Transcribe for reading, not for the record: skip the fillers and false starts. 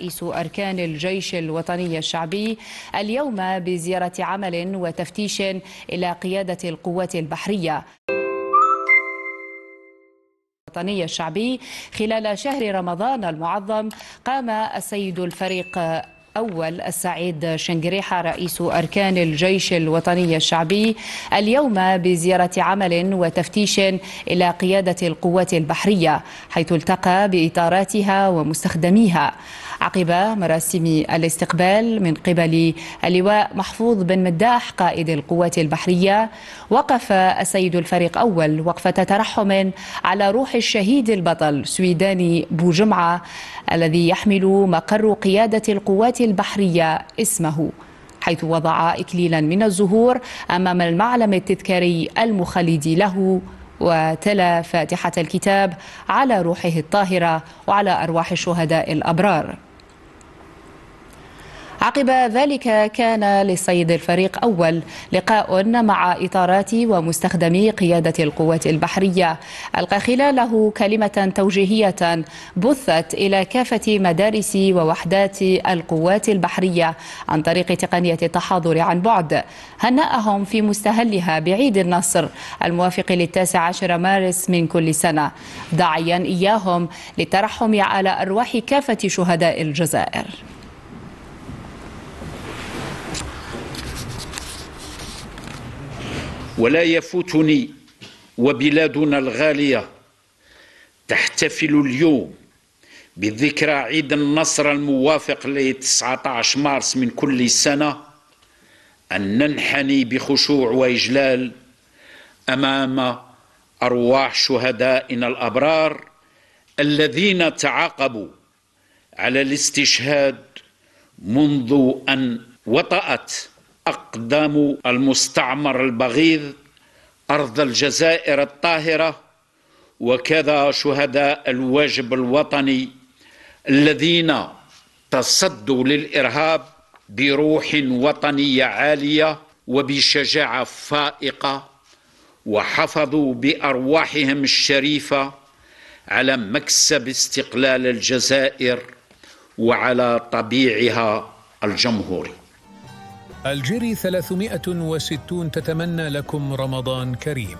رئيس أركان الجيش الوطني الشعبي اليوم بزيارة عمل وتفتيش إلى قيادة القوات البحرية الوطني الشعبي خلال شهر رمضان المعظم. قام السيد الفريق أول السعيد شنقريحة رئيس أركان الجيش الوطني الشعبي اليوم بزيارة عمل وتفتيش إلى قيادة القوات البحرية، حيث التقى بإطاراتها ومستخدميها. عقب مراسم الاستقبال من قبل اللواء محفوظ بن مداح قائد القوات البحرية، وقف السيد الفريق أول وقفة ترحم على روح الشهيد البطل سويداني بوجمعة الذي يحمل مقر قيادة القوات البحرية اسمه، حيث وضع إكليلا من الزهور أمام المعلم التذكاري المخلد له، وتلا فاتحة الكتاب على روحه الطاهرة وعلى أرواح الشهداء الأبرار. عقب ذلك كان للسيد الفريق أول لقاء مع إطارات ومستخدمي قيادة القوات البحرية، ألقى خلاله كلمة توجيهية بثت إلى كافة مدارس ووحدات القوات البحرية عن طريق تقنية التحاضر عن بعد. هنأهم في مستهلها بعيد النصر الموافق ل19 مارس من كل سنة، داعيا إياهم للترحم على أرواح كافة شهداء الجزائر. ولا يفوتني وبلادنا الغالية تحتفل اليوم بذكرى عيد النصر الموافق ل 19 مارس من كل سنة أن ننحني بخشوع وإجلال أمام أرواح شهدائنا الأبرار الذين تعاقبوا على الاستشهاد منذ أن وطأت أقدام المستعمر البغيض أرض الجزائر الطاهرة، وكذا شهداء الواجب الوطني الذين تصدوا للإرهاب بروح وطنية عالية وبشجاعة فائقة، وحافظوا بأرواحهم الشريفة على مكسب استقلال الجزائر وعلى طبيعها الجمهوري. الجيري 360 تتمنى لكم رمضان كريم.